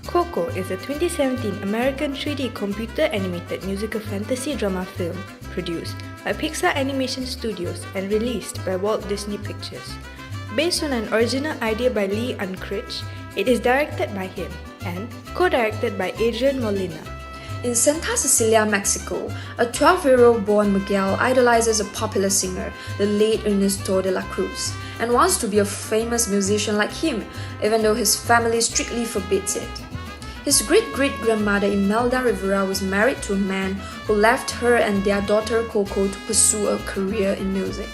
Coco is a 2017 American 3D computer animated musical fantasy drama film produced by Pixar Animation Studios and released by Walt Disney Pictures. Based on an original idea by Lee Unkrich, it is directed by him and co-directed by Adrian Molina. In Santa Cecilia, Mexico, a 12-year-old boy Miguel idolizes a popular singer, the late Ernesto de la Cruz, and wants to be a famous musician like him, even though his family strictly forbids it. His great-great-grandmother Imelda Rivera was married to a man who left her and their daughter Coco to pursue a career in music.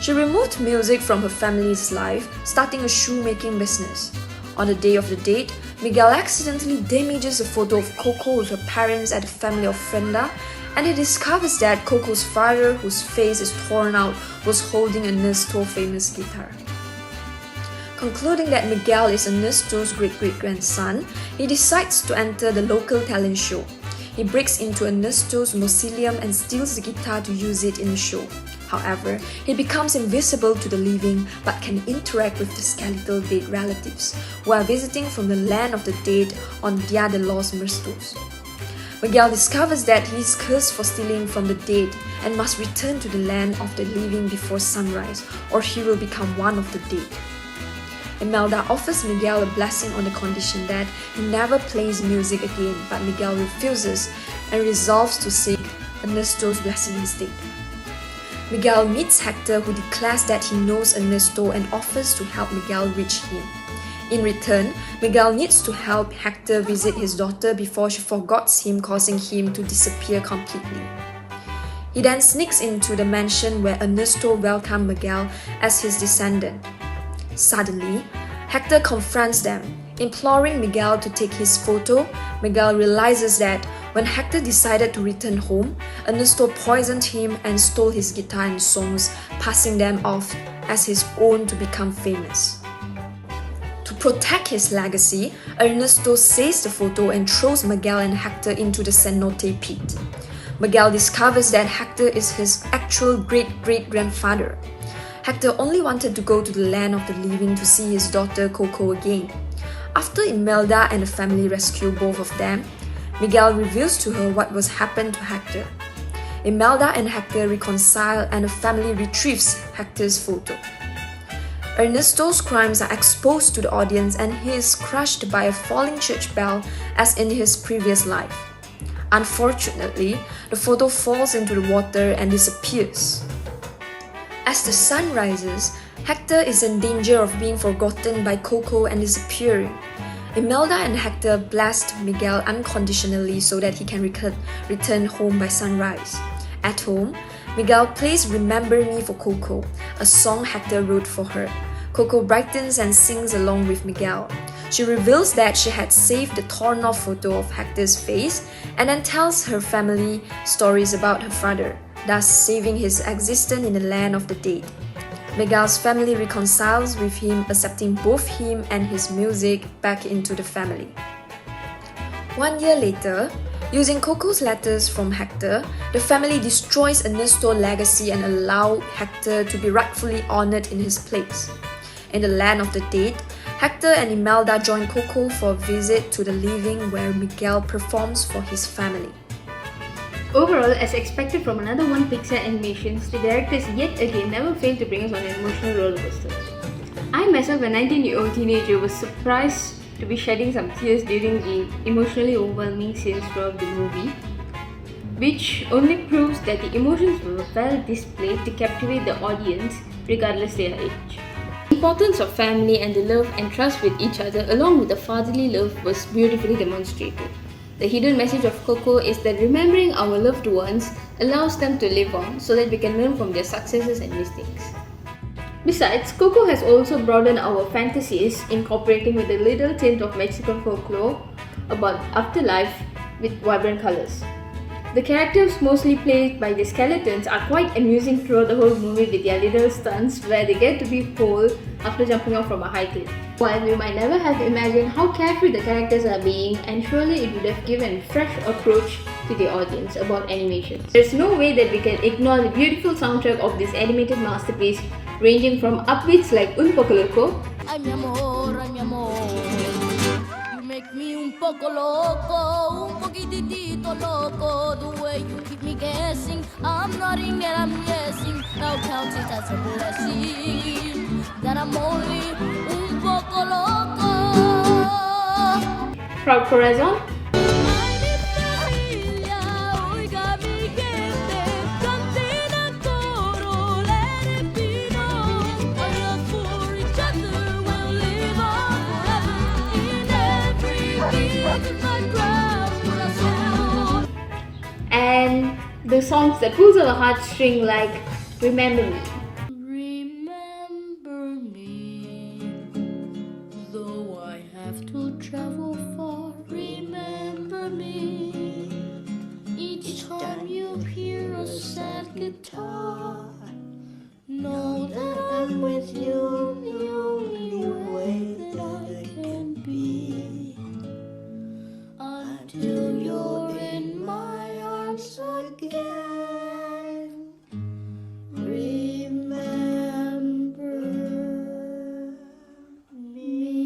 She removed music from her family's life, starting a shoemaking business. On the day of the date, Miguel accidentally damages a photo of Coco with her parents at the family ofrenda, and he discovers that Coco's father, whose face is torn out, was holding Ernesto's famous guitar. Concluding that Miguel is Ernesto's great-great-grandson, he decides to enter the local talent show. He breaks into Ernesto's mausoleum and steals the guitar to use it in the show. However, he becomes invisible to the living but can interact with the skeletal dead relatives who are visiting from the land of the dead on Dia de los Muertos. Miguel discovers that he is cursed for stealing from the dead and must return to the land of the living before sunrise, or he will become one of the dead. Imelda offers Miguel a blessing on the condition that he never plays music again, but Miguel refuses and resolves to seek Ernesto's blessing instead. Miguel meets Hector, who declares that he knows Ernesto and offers to help Miguel reach him. In return, Miguel needs to help Hector visit his daughter before she forgets him, causing him to disappear completely. He then sneaks into the mansion where Ernesto welcomes Miguel as his descendant. Suddenly, Hector confronts them, imploring Miguel to take his photo. Miguel realizes that when Hector decided to return home, Ernesto poisoned him and stole his guitar and songs, passing them off as his own to become famous. To protect his legacy, Ernesto saves the photo and throws Miguel and Hector into the cenote pit. Miguel discovers that Hector is his actual great-great-grandfather. Hector only wanted to go to the land of the living to see his daughter Coco again. After Imelda and the family rescue both of them, Miguel reveals to her what was happened to Hector. Imelda and Hector reconcile and the family retrieves Hector's photo. Ernesto's crimes are exposed to the audience and he is crushed by a falling church bell as in his previous life. Unfortunately, the photo falls into the water and disappears. As the sun rises, Hector is in danger of being forgotten by Coco and disappearing. Imelda and Hector bless Miguel unconditionally so that he can return home by sunrise. At home, Miguel plays Remember Me for Coco, a song Hector wrote for her. Coco brightens and sings along with Miguel. She reveals that she had saved the torn-off photo of Hector's face and then tells her family stories about her father, thus saving his existence in the land of the dead. Miguel's family reconciles with him, accepting both him and his music back into the family. 1 year later, using Coco's letters from Hector, the family destroys Ernesto's legacy and allows Hector to be rightfully honored in his place. In the land of the dead, Hector and Imelda join Coco for a visit to the living where Miguel performs for his family. Overall, as expected from another one Pixar animations, the directors yet again never failed to bring us on an emotional roller coaster. I myself, a 19-year-old teenager, was surprised to be shedding some tears during the emotionally overwhelming scenes throughout the movie, which only proves that the emotions were well displayed to captivate the audience regardless their age. The importance of family and the love and trust with each other along with the fatherly love was beautifully demonstrated. The hidden message of Coco is that remembering our loved ones allows them to live on so that we can learn from their successes and mistakes. Besides, Coco has also broadened our fantasies, incorporating with a little tint of Mexican folklore about afterlife with vibrant colors. The characters, mostly played by the skeletons, are quite amusing throughout the whole movie with their little stunts where they get to be whole after jumping off from a high cliff. While we might never have imagined how carefree the characters are being, and surely it would have given a fresh approach to the audience about animations. There's no way that we can ignore the beautiful soundtrack of this animated masterpiece, ranging from upbeats like Un Poco Loco, Ay mi amor, you make make me un poco loco, un poquitito loco. The way you keep me guessing, I'm nodding and I'm guessing. I'll count it as a blessing that I'm only un poco loco. Proud corazon. And the songs that pulls on the heartstring like Remember Me. Remember me, though I have to travel far. Remember me, each time you hear a sad guitar. Know that I'm with you, the only way that I can be, until you're in my arms again. Remember me.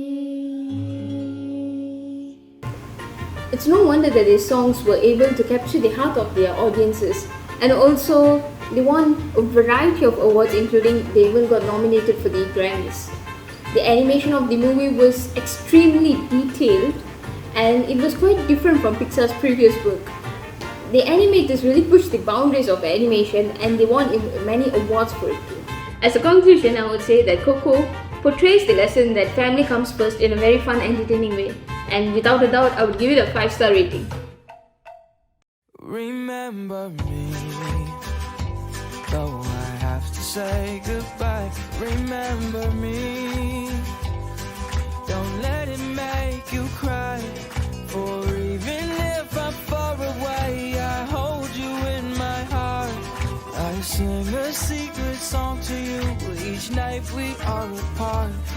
It's no wonder that these songs were able to capture the heart of their audiences, and also they won a variety of awards, including they even got nominated for the Grammys. The animation of the movie was extremely detailed and it was quite different from Pixar's previous work. The animators really pushed the boundaries of animation and they won many awards for it too. As a conclusion, I would say that Coco portrays the lesson that family comes first in a very fun, entertaining way, and without a doubt, I would give it a 5-star rating. Remember me, though I have to say goodbye. Remember me, don't let it make you cry. For even if I'm far away, I hold you in my heart. I sing a secret song to you each night we are apart.